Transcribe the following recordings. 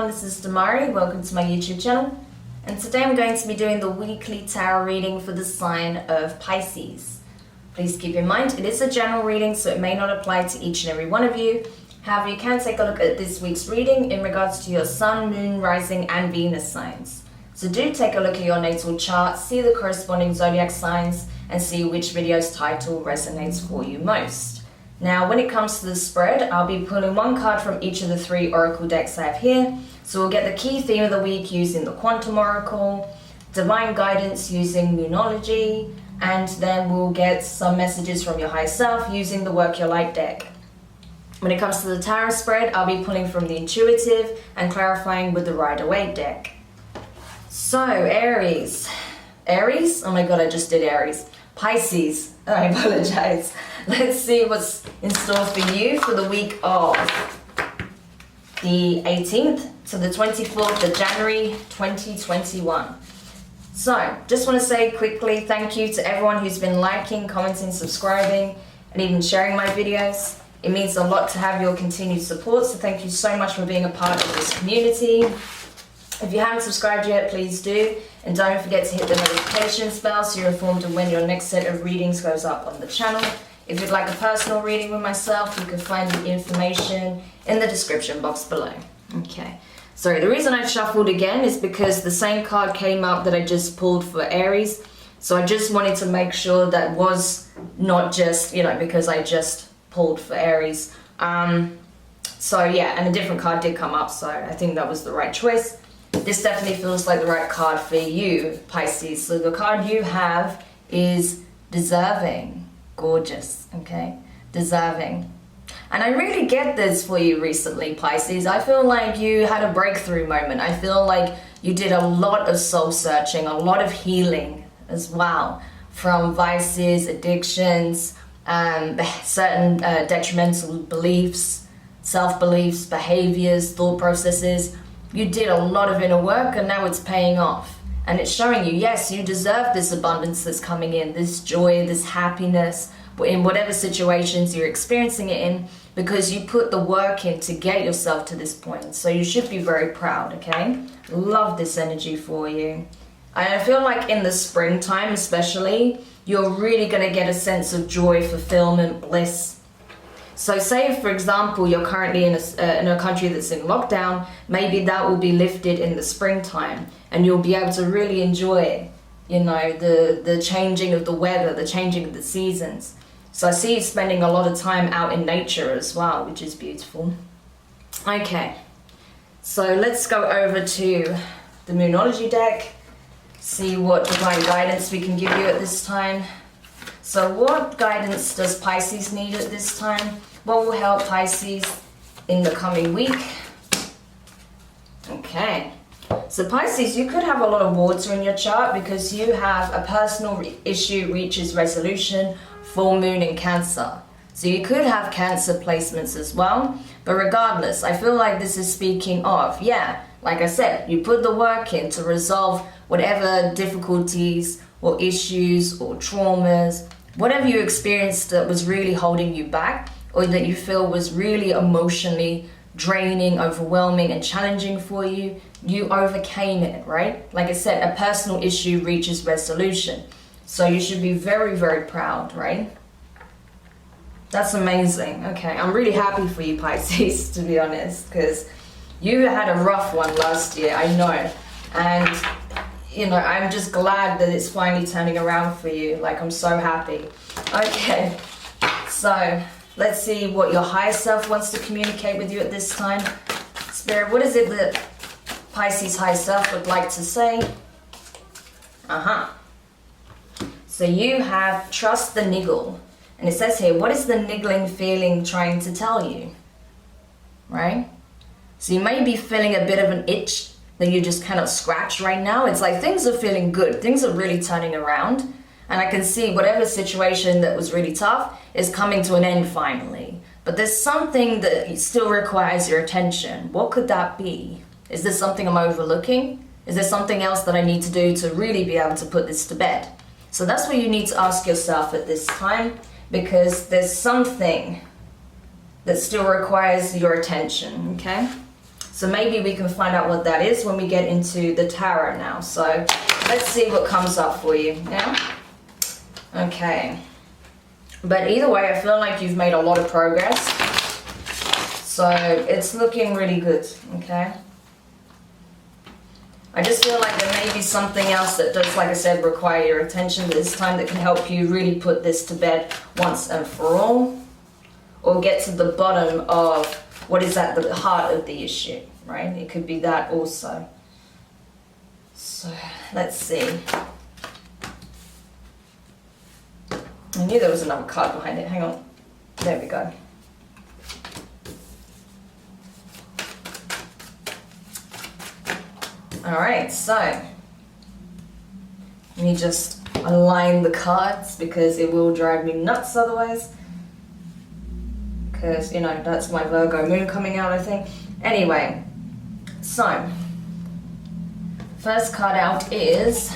everyone, this is Demari. Welcome to my YouTube channel. And today I'm going to be doing the weekly tarot reading for the sign of Pisces. Please keep in mind, it is a general reading, so it may not apply to each and every one of you. However, you can take a look at this week's reading in regards to your Sun, Moon, Rising, and Venus signs. So do take a look at your natal chart, see the corresponding zodiac signs, and see which video's title resonates for you most. Now, when it comes to the spread, I'll be pulling one card from each of the 3 oracle decks I have here. So we'll get the key theme of the week using the Quantum Oracle, divine guidance using Moonology, and then we'll get some messages from your higher self using the Work Your Light deck. When it comes to the tarot spread, I'll be pulling from the intuitive and clarifying with the Waite deck. So, Aries. Aries? Oh my god, I just did Aries. Pisces. I apologize. Let's see what's in store for you for the week of the 18th to the 24th of January 2021. So, just want to say quickly thank you to everyone who's been liking, commenting, subscribing, and even sharing my videos. It means a lot to have your continued support, so thank you so much for being a part of this community. If you haven't subscribed yet, please do. And don't forget to hit the notifications bell so you're informed of when your next set of readings goes up on the channel. If you'd like a personal reading with myself, you can find the information in the description box below. Okay, so the reason I shuffled again is because the same card came up that I just pulled for Aries. So I just wanted to make sure that was not just, because I just pulled for Aries. So yeah, and a different card did come up, so I think that was the right choice. This definitely feels like the right card for you, Pisces. So the card you have is deserving. Gorgeous, okay? Deserving. And I really get this for you recently, Pisces. I feel like you had a breakthrough moment. I feel like you did a lot of soul searching, a lot of healing as well, from vices, addictions, certain detrimental beliefs, self-beliefs, behaviors, thought processes. You did a lot of inner work and now it's paying off. And it's showing you, yes, you deserve this abundance that's coming in, this joy, this happiness, in whatever situations you're experiencing it in, because you put the work in to get yourself to this point. So you should be very proud, okay? Love this energy for you. I feel like in the springtime especially, you're really going to get a sense of joy, fulfillment, bliss. So say, for example, you're currently in a country that's in lockdown, maybe that will be lifted in the springtime and you'll be able to really enjoy, the changing of the weather, the changing of the seasons. So I see you spending a lot of time out in nature as well, which is beautiful. Okay, so let's go over to the Moonology deck, see what divine guidance we can give you at this time. So what guidance does Pisces need at this time? What will help Pisces in the coming week? Okay, so Pisces, you could have a lot of water in your chart because you have a personal issue reaches resolution, full moon in Cancer. So you could have Cancer placements as well. But regardless, I feel like this is speaking of, like I said, you put the work in to resolve whatever difficulties or issues or traumas, whatever you experienced that was really holding you back or that you feel was really emotionally draining, overwhelming, and challenging for you, you overcame it, right? Like I said, a personal issue reaches resolution. So you should be very, very proud, right? That's amazing. Okay, I'm really happy for you, Pisces, to be honest, because you had a rough one last year, I know. And I'm just glad that it's finally turning around for you. Like, I'm so happy. Okay, so let's see what your higher self wants to communicate with you at this time. Spirit, what is it that Pisces higher self would like to say? So you have trust the niggle. And it says here, what is the niggling feeling trying to tell you? Right? So you may be feeling a bit of an itch that you just cannot scratch right now. It's like things are feeling good. Things are really turning around. And I can see whatever situation that was really tough is coming to an end finally. But there's something that still requires your attention. What could that be? Is there something I'm overlooking? Is there something else that I need to do to really be able to put this to bed? So that's what you need to ask yourself at this time, because there's something that still requires your attention, okay? So maybe we can find out what that is when we get into the tarot now. So let's see what comes up for you. Yeah? Okay. But either way, I feel like you've made a lot of progress. So it's looking really good, okay? I just feel like there may be something else that does, like I said, require your attention this time that can help you really put this to bed once and for all. Or get to the bottom of what is at the heart of the issue, right? It could be that also. So let's see. I knew there was another card behind it. Hang on. There we go. Alright, so let me just align the cards because it will drive me nuts otherwise. Because, you know, that's my Virgo moon coming out, I think. Anyway, so first card out is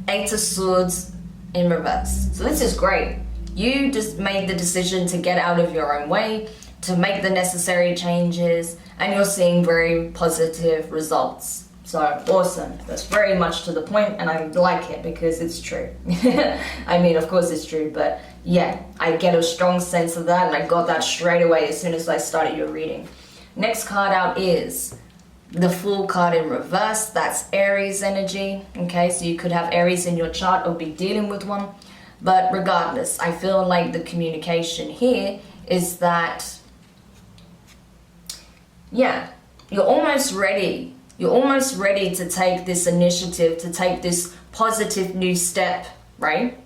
Eight of Swords in reverse. So this is great. You just made the decision to get out of your own way, to make the necessary changes, and you're seeing very positive results. So awesome. That's very much to the point, and I like it because it's true. I mean, of course it's true, but yeah, I get a strong sense of that, and I got that straight away as soon as I started your reading. Next card out is the Fool card in reverse. That's Aries energy. Okay, so you could have Aries in your chart or be dealing with one. But regardless, I feel like the communication here is that, yeah, you're almost ready. You're almost ready to take this initiative, to take this positive new step, right?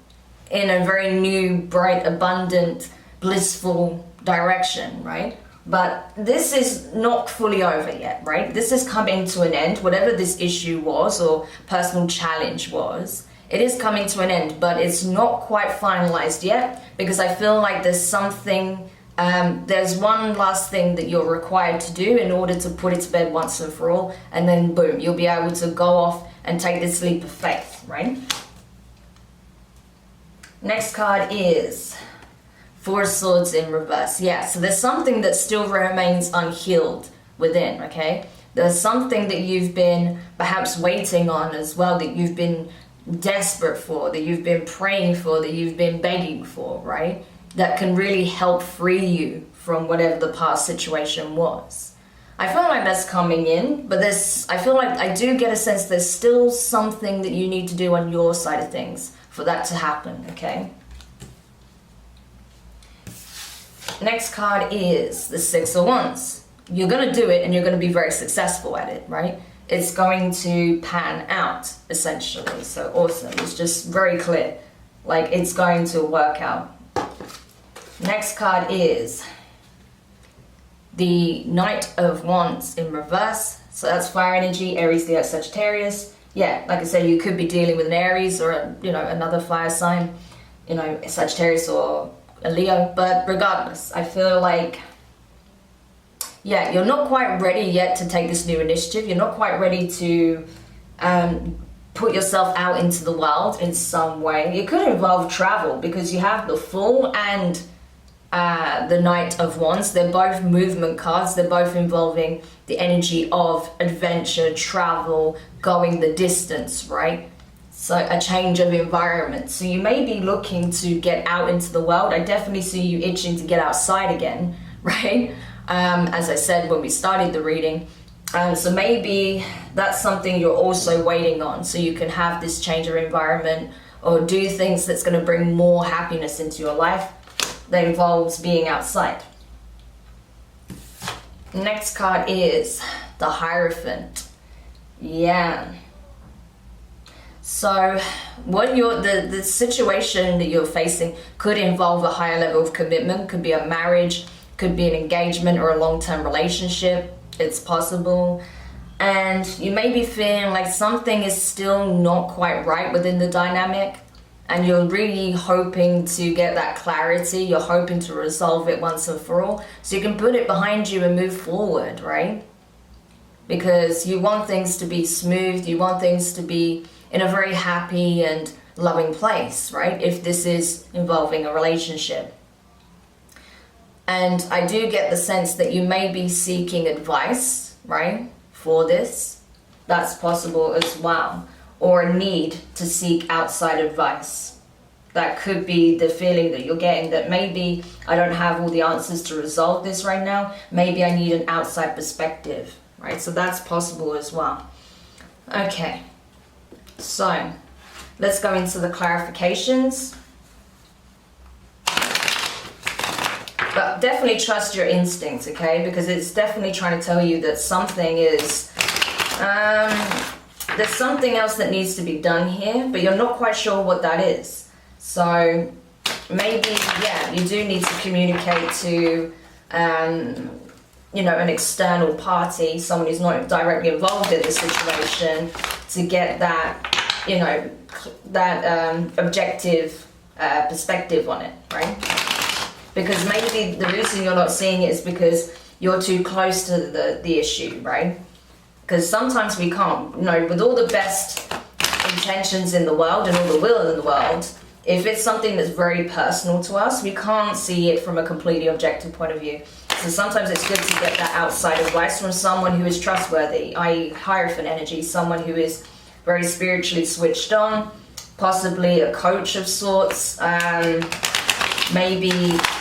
In a very new, bright, abundant, blissful direction, right? But this is not fully over yet, right? This is coming to an end. Whatever this issue was or personal challenge was, it is coming to an end, but it's not quite finalized yet because I feel like there's something, there's one last thing that you're required to do in order to put it to bed once and for all, and then boom, you'll be able to go off and take this leap of faith, right? Next card is Four of Swords in reverse. Yeah, so there's something that still remains unhealed within, okay? There's something that you've been perhaps waiting on as well, that you've been desperate for, that you've been praying for, that you've been begging for, right? That can really help free you from whatever the past situation was. I feel like that's coming in, but I feel like I do get a sense there's still something that you need to do on your side of things for that to happen, okay? Next card is the Six of Wands. You're going to do it and you're going to be very successful at it, right? It's going to pan out, essentially. So awesome. It's just very clear. Like, it's going to work out. Next card is the Knight of Wands in reverse. So that's fire energy, Aries, Leo, Sagittarius. Yeah, like I said, you could be dealing with an Aries or, another fire sign, Sagittarius or a Leo. But regardless, I feel like, yeah, you're not quite ready yet to take this new initiative. You're not quite ready to put yourself out into the world in some way. It could involve travel because you have the Fool and the Knight of Wands. They're both movement cards. They're both involving the energy of adventure, travel, going the distance, right? So a change of environment. So you may be looking to get out into the world. I definitely see you itching to get outside again, right? As I said when we started the reading. So maybe that's something you're also waiting on, so you can have this change of environment or do things that's going to bring more happiness into your life that involves being outside. Next card is the Hierophant. Yeah. So what the situation that you're facing could involve a higher level of commitment, could be a marriage, could be an engagement or a long-term relationship. It's possible. And you may be feeling like something is still not quite right within the dynamic, and you're really hoping to get that clarity. You're hoping to resolve it once and for all, so you can put it behind you and move forward, right? Because you want things to be smooth. You want things to be in a very happy and loving place, right? If this is involving a relationship. And I do get the sense that you may be seeking advice, right, for this. That's possible as well. Or a need to seek outside advice. That could be the feeling that you're getting, that maybe I don't have all the answers to resolve this right now. Maybe I need an outside perspective, right? So that's possible as well. Okay, so let's go into the clarifications. But definitely trust your instincts, okay? Because it's definitely trying to tell you that something is, there's something else that needs to be done here, but you're not quite sure what that is. So maybe, yeah, you do need to communicate to, you know, an external party, someone who's not directly involved in the situation, to get that, you know, that objective perspective on it, right? Because maybe the reason you're not seeing it is because you're too close to the issue, right? Because sometimes we can't, you know, with all the best intentions in the world and all the will in the world, if it's something that's very personal to us, we can't see it from a completely objective point of view. So sometimes it's good to get that outside advice from someone who is trustworthy, i.e. Hierophant energy, someone who is very spiritually switched on, possibly a coach of sorts, maybe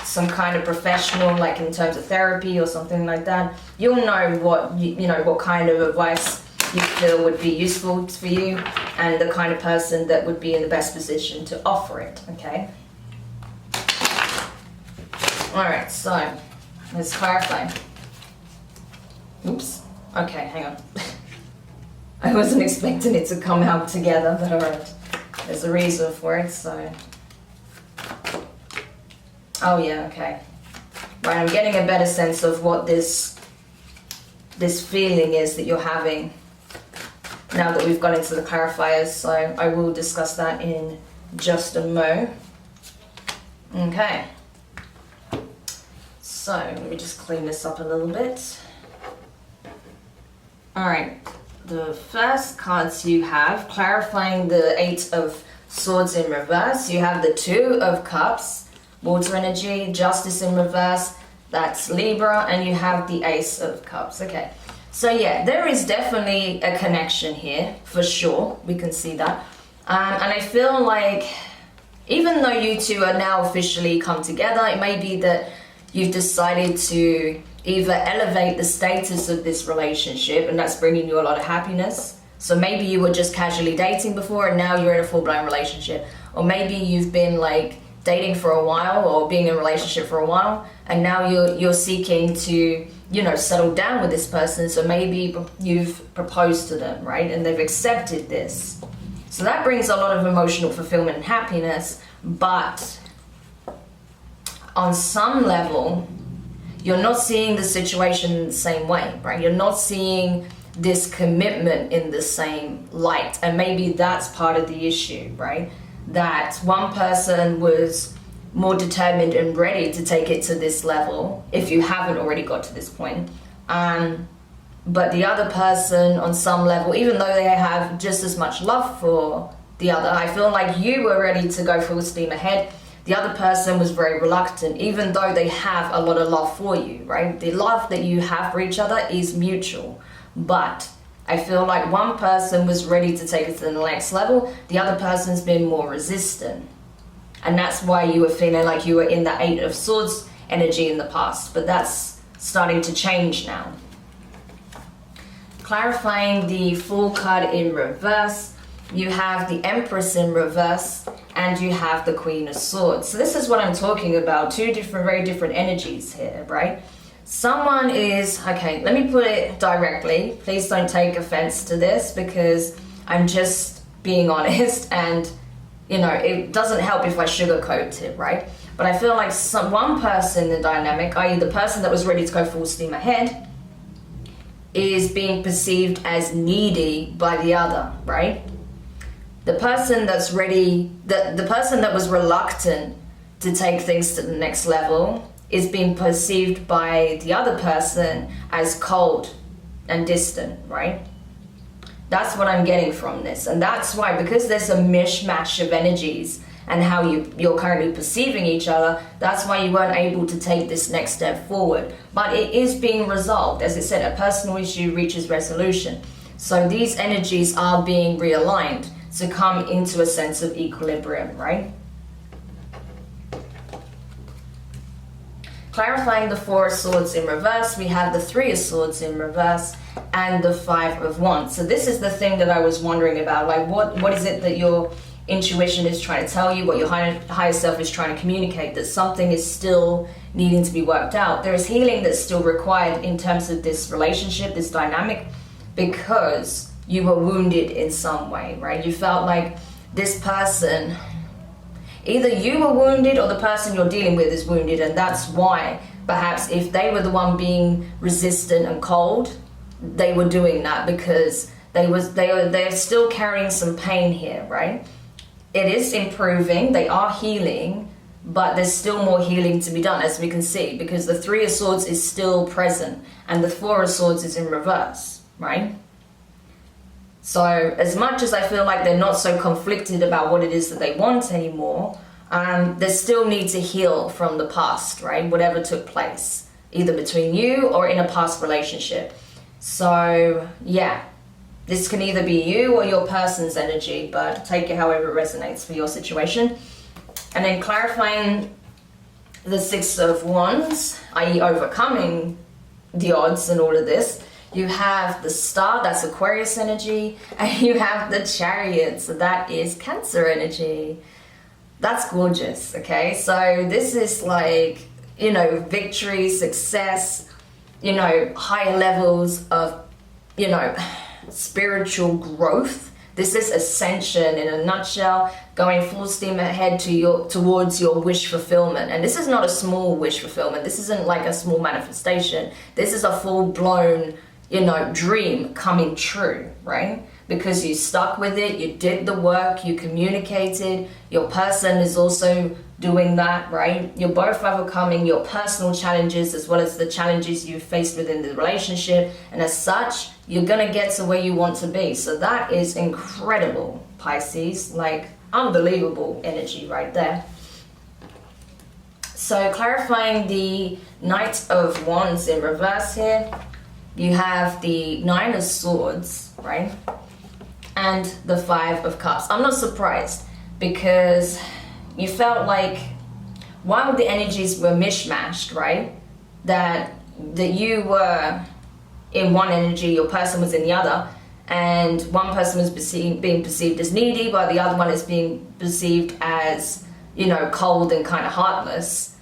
some kind of professional, like in terms of therapy or something like that. You'll know what, you know, what kind of advice you feel would be useful for you, and the kind of person that would be in the best position to offer it, okay? All right, so let's clarify. Oops, okay, hang on. I wasn't expecting it to come out together, but all right. There's a reason for it, so. Oh yeah, okay. Right, I'm getting a better sense of what this feeling is that you're having now that we've gone into the clarifiers, so I will discuss that in just a mo. Okay. So let me just clean this up a little bit. All right, the first cards you have, clarifying the 8 of Swords in reverse, you have the 2 of Cups, water energy, Justice in reverse, that's Libra, and you have the Ace of Cups. Okay, so yeah, there is definitely a connection here, for sure, we can see that. And I feel like, even though you two are now officially come together, it may be that you've decided to either elevate the status of this relationship, and that's bringing you a lot of happiness. So maybe you were just casually dating before and now you're in a full-blown relationship. Or maybe you've been like dating for a while or being in a relationship for a while, and now you're seeking to, you know, settle down with this person. So maybe you've proposed to them, right? And they've accepted this. So that brings a lot of emotional fulfillment and happiness, but on some level, you're not seeing the situation in the same way, right? You're not seeing this commitment in the same light. And maybe that's part of the issue, right? That one person was more determined and ready to take it to this level, if you haven't already got to this point. But the other person, on some level, even though they have just as much love for the other, I feel like you were ready to go full steam ahead. The other person was very reluctant, even though they have a lot of love for you, right? The love that you have for each other is mutual. But I feel like one person was ready to take it to the next level. The other person's been more resistant. And that's why you were feeling like you were in the 8 of Swords energy in the past. But that's starting to change now. Clarifying the Fool card in reverse. You have the Empress in reverse, and you have the Queen of Swords. So this is what I'm talking about. 2 very different energies here, right? Someone is, okay, let me put it directly. Please don't take offense to this, because I'm just being honest, and, you know, it doesn't help if I sugarcoat it, right? But I feel like one person in the dynamic, i.e. the person that was ready to go full steam ahead, is being perceived as needy by the other, right? The person that's ready, the person that was reluctant to take things to the next level is being perceived by the other person as cold and distant, right? That's what I'm getting from this. And that's why, because there's a mishmash of energies and how you're currently perceiving each other, that's why you weren't able to take this next step forward. But it is being resolved. As it said, a personal issue reaches resolution. So these energies are being realigned to come into a sense of equilibrium, right? Clarifying the Four of Swords in reverse, we have the Three of Swords in reverse and the Five of Wands. So this is the thing that I was wondering about, like what is it that your intuition is trying to tell you, what your higher self is trying to communicate, that something is still needing to be worked out. There is healing that's still required in terms of this relationship, this dynamic, because you were wounded in some way, right? You felt like this person, either you were wounded or the person you're dealing with is wounded, and that's why perhaps if they were the one being resistant and cold, they were doing that because they're still carrying some pain here, right? It is improving, they are healing, but there's still more healing to be done, as we can see, because the Three of Swords is still present and the Four of Swords is in reverse, right? So as much as I feel like they're not so conflicted about what it is that they want anymore, they still need to heal from the past, right? Whatever took place, either between you or in a past relationship. So yeah, this can either be you or your person's energy, but take it however it resonates for your situation. And then clarifying the Six of Wands, i.e. overcoming the odds and all of this. You have the Star, that's Aquarius energy, and you have the Chariot, so that is Cancer energy. That's gorgeous, okay? So this is like, you know, victory, success, you know, higher levels of, you know, spiritual growth. This is ascension in a nutshell, going full steam ahead towards your wish fulfillment. And this is not a small wish fulfillment. This isn't like a small manifestation. This is a full-blown, you know, dream coming true, right? Because you stuck with it, you did the work, you communicated, your person is also doing that, right? You're both overcoming your personal challenges as well as the challenges you faced within the relationship, and as such, you're gonna get to where you want to be. So that is incredible, Pisces, like unbelievable energy right there. So clarifying the Knight of Wands in reverse here, you have the Nine of Swords, right? And the Five of Cups. I'm not surprised because you felt like while the energies were mishmashed, right? That you were in one energy, your person was in the other, and one person was being perceived as needy, while the other one is being perceived as, you know, cold and kind of heartless.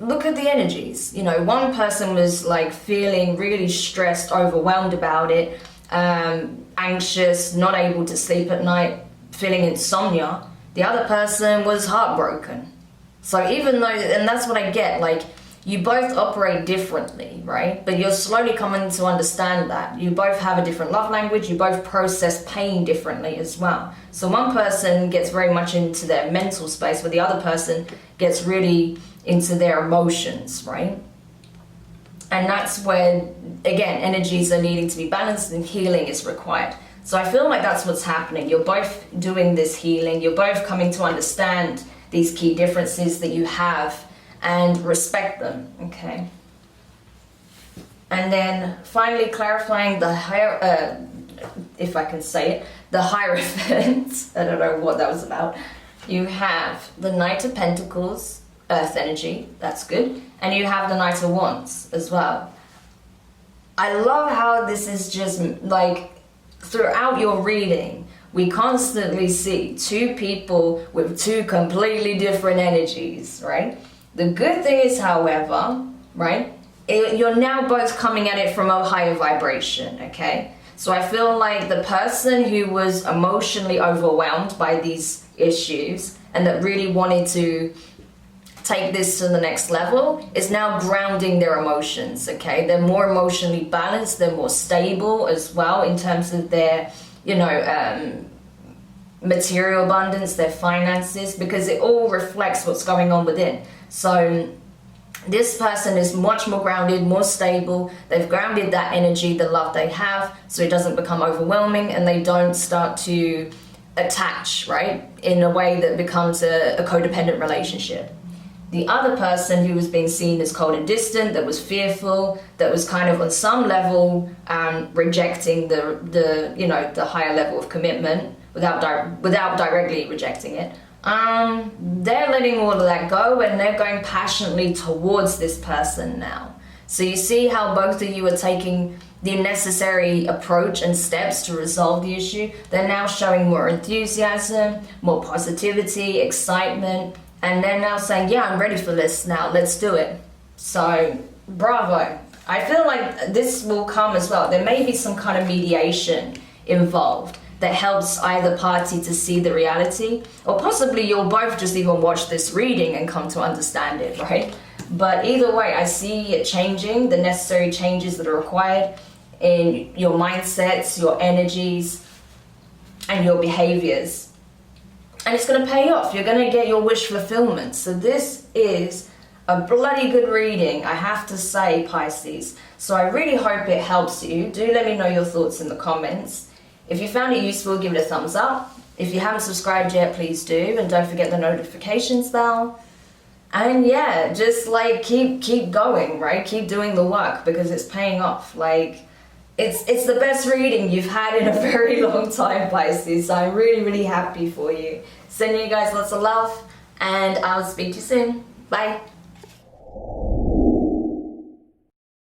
Look at the energies. You know, one person was like feeling really stressed, overwhelmed about it, anxious, not able to sleep at night, feeling insomnia. The other person was heartbroken. So even though, and that's what I get, like you both operate differently, right? But you're slowly coming to understand that. You both have a different love language, you both process pain differently as well. So one person gets very much into their mental space, where the other person gets really into their emotions, right? And that's where, again, energies are needing to be balanced and healing is required. So I feel like that's what's happening. You're both doing this healing. You're both coming to understand these key differences that you have and respect them, okay? And then finally clarifying the higher, if I can say it, the Hierophant. I don't know what that was about. You have the Knight of Pentacles, Earth energy, that's good. And you have the Knight of Wands as well. I love how this is just like throughout your reading, we constantly see two people with two completely different energies, right? The good thing is, however, right, you're now both coming at it from a higher vibration, okay? So I feel like the person who was emotionally overwhelmed by these issues and that really wanted to take this to the next level is now grounding their emotions, okay? They're more emotionally balanced, they're more stable as well in terms of their, you know, material abundance, their finances, because it all reflects what's going on within. So this person is much more grounded, more stable. They've grounded that energy, the love they have, so it doesn't become overwhelming and they don't start to attach, right? In a way that becomes a codependent relationship. The other person who was being seen as cold and distant, that was fearful, that was kind of on some level rejecting the higher level of commitment without directly rejecting it. They're letting all of that go, and they're going passionately towards this person now. So you see how both of you are taking the necessary approach and steps to resolve the issue. They're now showing more enthusiasm, more positivity, excitement, and they're now saying, yeah, I'm ready for this now, let's do it. So, bravo. I feel like this will come as well. There may be some kind of mediation involved that helps either party to see the reality, or possibly you'll both just even watch this reading and come to understand it, right? But either way, I see it changing, the necessary changes that are required in your mindsets, your energies, and your behaviors. And it's going to pay off. You're going to get your wish fulfillment. So this is a bloody good reading, I have to say, Pisces. So I really hope it helps you. Do let me know your thoughts in the comments. If you found it useful, give it a thumbs up. If you haven't subscribed yet, please do. And don't forget the notifications bell. And yeah, just like keep going, right? Keep doing the work, because it's paying off. Like, it's the best reading you've had in a very long time, Pisces. So I'm really, really happy for you. Sending you guys lots of love, and I'll speak to you soon. Bye.